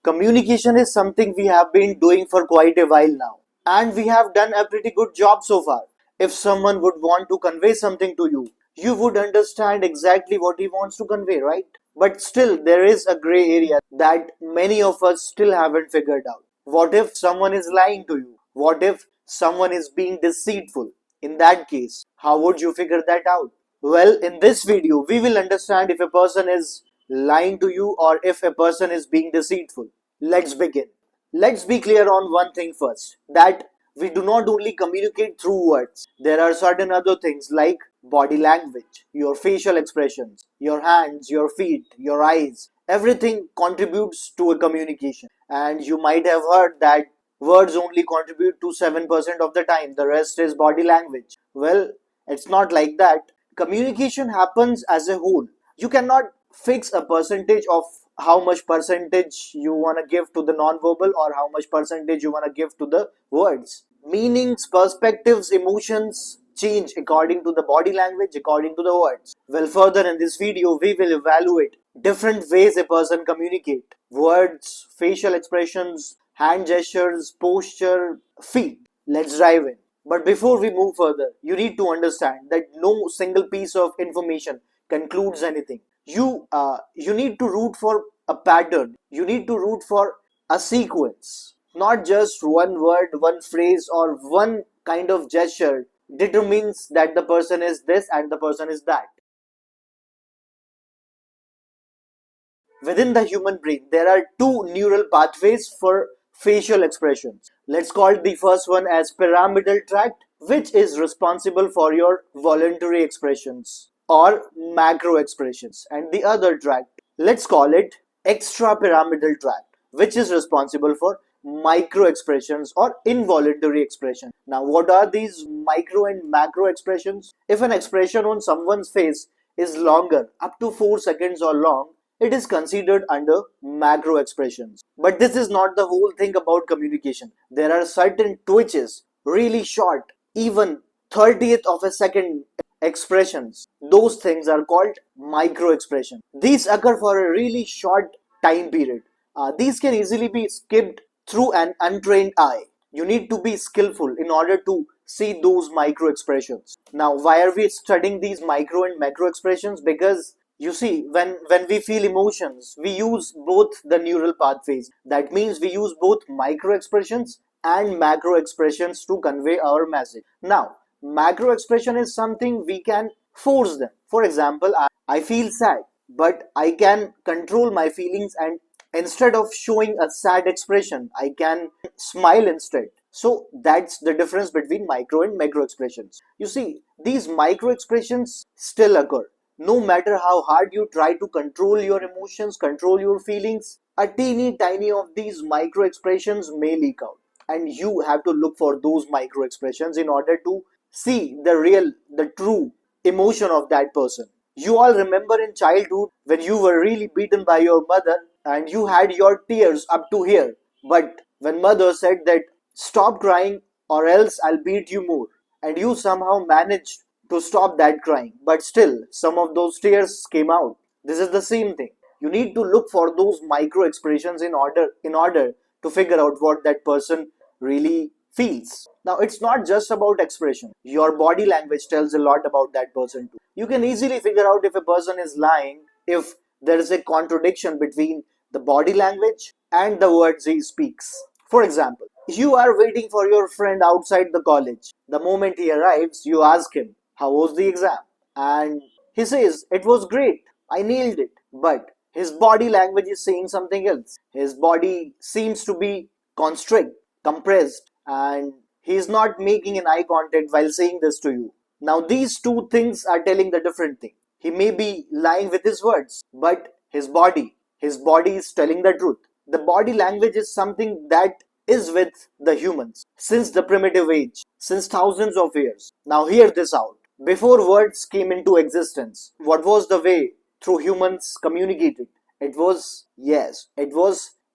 Communication is something we have been doing for quite a while now, and we have done a pretty good job so far. If someone would want to convey something to you, you would understand exactly what he wants to convey, right? But still, there is a gray area that many of us still haven't figured out. What if someone is lying to you? What if someone is being deceitful? In that case, how would you figure that out? Well, in this video, we will understand if a person is lying to you or if a person is being deceitful. Let's begin. Let's be clear on one thing first, that we do not only communicate through words. There are certain other things like body language, your facial expressions, your hands, your feet, your eyes. Everything contributes to a communication. And you might have heard that words only contribute to 7% of the time, the rest is body language. Well, it's not like that. Communication happens as a whole. You cannot fix a percentage of how much percentage you want to give to the non-verbal or how much percentage you want to give to the words. Meanings, perspectives, emotions change according to the body language, according to the words. Well, further in this video, we will evaluate different ways a person communicate. Words, facial expressions, hand gestures, posture, feet. Let's dive in. But before we move further, you need to understand that no single piece of information concludes anything. You need to root for a pattern. You need to root for a sequence, not just one word, one phrase, or one kind of gesture determines that the person is this and the person is that. Within the human brain, there are two neural pathways for facial expressions. Let's call the first one as pyramidal tract, which is responsible for your voluntary expressions or macro expressions, and the other tract, let's call it extrapyramidal tract, which is responsible for micro expressions or involuntary expression. Now, what are these micro and macro expressions? If an expression on someone's face is longer, up to 4 seconds or long, it is considered under macro expressions. But this is not the whole thing about communication. There are certain twitches, really short, even 30th of a second expressions. Those things are called micro expressions. These occur for a really short time period. These can easily be skipped through an untrained eye. You need to be skillful in order to see those micro expressions. Now, why are we studying these micro and macro expressions? Because you see, when we feel emotions, we use both the neural pathways. That means we use both micro expressions and macro expressions to convey our message. Now, macro expression is something we can force them. For example, I feel sad, but I can control my feelings, and instead of showing a sad expression, I can smile instead. So that's the difference between micro and macro expressions. You see, these micro expressions still occur. No matter how hard you try to control your emotions, control your feelings, a teeny tiny of these micro expressions may leak out. And you have to look for those micro expressions in order to see the real, the true emotion of that person. You all remember in childhood when you were really beaten by your mother and you had your tears up to here. But when mother said that stop crying or else I'll beat you more, and you somehow managed to stop that crying, but still some of those tears came out. This is the same thing. You need to look for those micro expressions in order to figure out what that person really feels. Now, it's not just about expression. Your body language tells a lot about that person too. You can easily figure out if a person is lying if there is a contradiction between the body language and the words he speaks. For example, you are waiting for your friend outside the college. The moment he arrives, you ask him, how was the exam? And he says, it was great. I nailed it. But his body language is saying something else. His body seems to be constrict, compressed, and he is not making an eye contact while saying this to you. Now, these two things are telling the different thing. He may be lying with his words, but his body is telling the truth. The body language is something that is with the humans since the primitive age, since thousands of years. Now, hear this out. Before words came into existence, what was the way through humans communicated? It was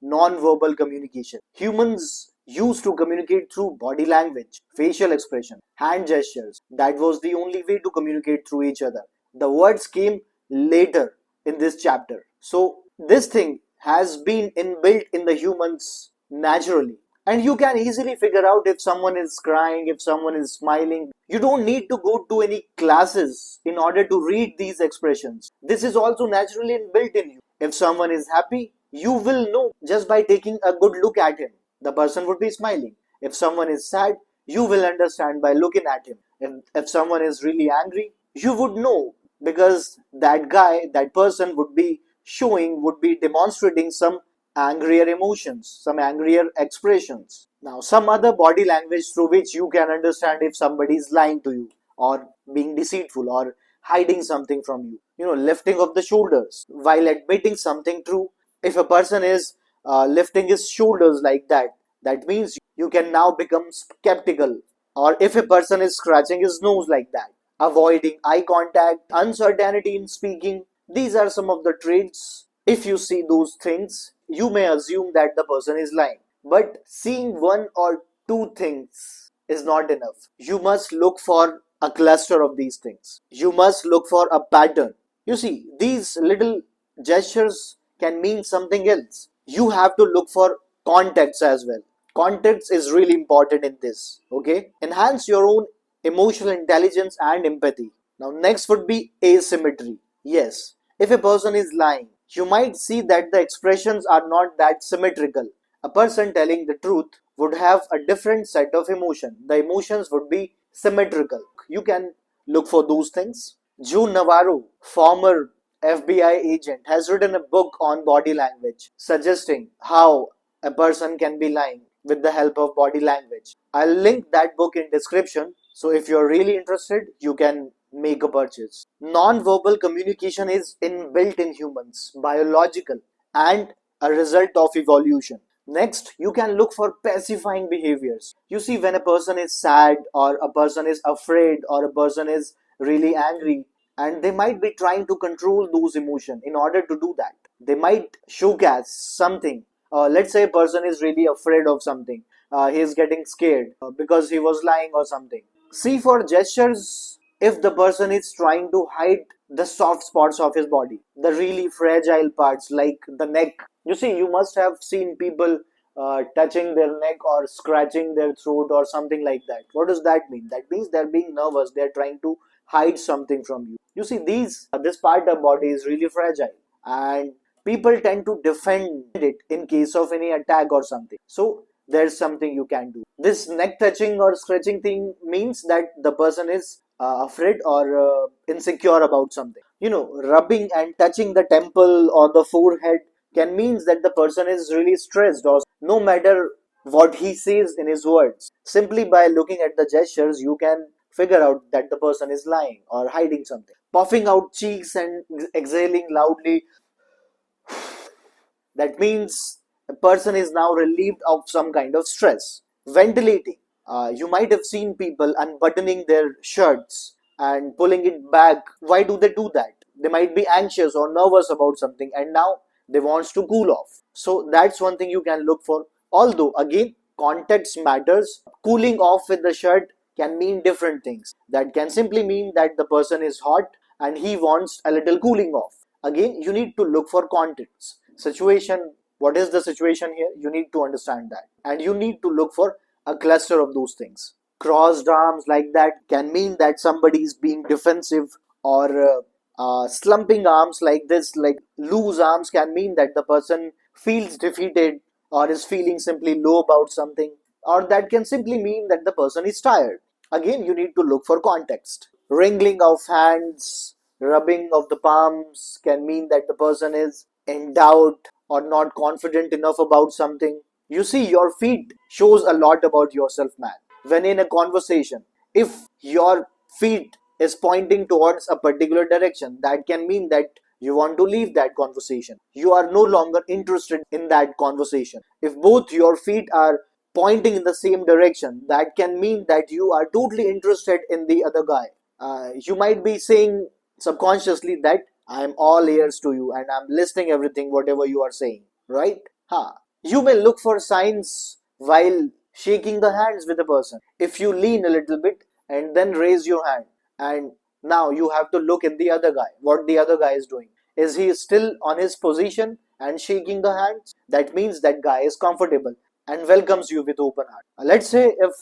non-verbal communication. Humans used to communicate through body language, facial expression, hand gestures. That was the only way to communicate through each other. The words came later in this chapter. So this thing has been inbuilt in the humans naturally. And you can easily figure out if someone is crying, if someone is smiling. You don't need to go to any classes in order to read these expressions. This is also naturally inbuilt in you. If someone is happy, you will know just by taking a good look at him. The person would be smiling. If someone is sad, you will understand by looking at him. If someone is really angry, you would know because that guy, that person would be demonstrating some angrier emotions, some angrier expressions. Now, some other body language through which you can understand if somebody is lying to you or being deceitful or hiding something from you. Lifting of the shoulders while admitting something true. If a person is lifting his shoulders like that, that means you can now become skeptical. Or if a person is scratching his nose like that, avoiding eye contact, uncertainty in speaking, these are some of the traits. If you see those things, you may assume that the person is lying. But seeing one or two things is not enough. You must look for a cluster of these things. You must look for a pattern. You see, these little gestures can mean something else. You have to look for context as well. Context is really important in this. Okay? Enhance your own emotional intelligence and empathy. Now, next would be asymmetry. Yes, if a person is lying, you might see that the expressions are not that symmetrical. A person telling the truth would have a different set of emotion. The emotions would be symmetrical. You can look for those things. June Navarro, former FBI agent, has written a book on body language, suggesting how a person can be lying with the help of body language. I'll link that book in description. So if you're really interested, you can make a purchase. Non-verbal communication is inbuilt in humans, biological, and a result of evolution. Next, you can look for pacifying behaviors. You see, when a person is sad, or a person is afraid, or a person is really angry, and they might be trying to control those emotions. In order to do that, they might showcase something. Let's say a person is really afraid of something. He is getting scared because he was lying or something. See for gestures if the person is trying to hide the soft spots of his body, the really fragile parts like the neck. You see, you must have seen people touching their neck or scratching their throat or something like that. What does that mean? That means they're being nervous, they're trying to hide something from you. You see, this part of body is really fragile, and people tend to defend it in case of any attack or something. So there's something you can do. This neck touching or scratching thing means that the person is afraid or insecure about something. Rubbing and touching the temple or the forehead can means that the person is really stressed, or no matter what he says in his words, simply by looking at the gestures you can figure out that the person is lying or hiding something. Puffing out cheeks and exhaling loudly, that means a person is now relieved of some kind of stress. Ventilating. You might have seen people unbuttoning their shirts and pulling it back. Why do they do that? They might be anxious or nervous about something, and now they wants to cool off. So that's one thing you can look for. Although again, context matters. Cooling off with the shirt can mean different things. That can simply mean that the person is hot and he wants a little cooling off. Again, you need to look for context. Situation, what is the situation here? You need to understand that, and you need to look for a cluster of those things. Crossed arms like that can mean that somebody is being defensive, or slumping arms like this, like loose arms, can mean that the person feels defeated or is feeling simply low about something, or that can simply mean that the person is tired. Again, you need to look for context. Wringing of hands, rubbing of the palms can mean that the person is in doubt or not confident enough about something. You see, your feet shows a lot about yourself, man. When in a conversation, if your feet is pointing towards a particular direction, that can mean that you want to leave that conversation. You are no longer interested in that conversation. If both your feet are pointing in the same direction, that can mean that you are totally interested in the other guy. You might be saying subconsciously that I am all ears to you and I'm listening everything whatever you are saying, right? You may look for signs while shaking the hands with a person. If you lean a little bit and then raise your hand, and now you have to look at the other guy, what the other guy is doing. Is he still on his position and shaking the hands, that means that guy is comfortable and welcomes you with open heart. Let's say if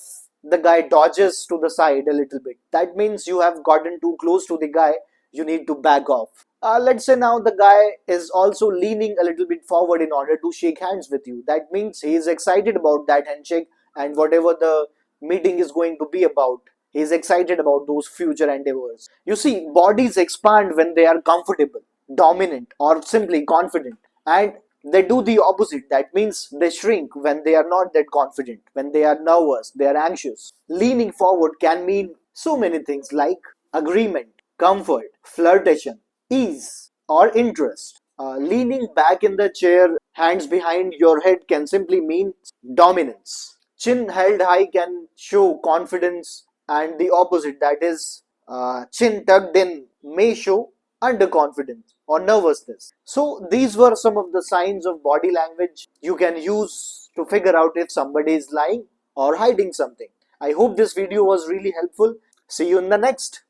the guy dodges to the side a little bit, that means you have gotten too close to the guy, you need to back off. Let's say now the guy is also leaning a little bit forward in order to shake hands with you. That means he is excited about that handshake and whatever the meeting is going to be about. He is excited about those future endeavors. You see, bodies expand when they are comfortable, dominant, or simply confident. And they do the opposite. That means they shrink when they are not that confident, when they are nervous, they are anxious. Leaning forward can mean so many things like agreement, comfort, flirtation, ease, or interest. Leaning back in the chair, hands behind your head, can simply mean dominance. Chin held high can show confidence, and the opposite, that is, chin tucked in, may show underconfidence or nervousness. So, these were some of the signs of body language you can use to figure out if somebody is lying or hiding something. I hope this video was really helpful. See you in the next.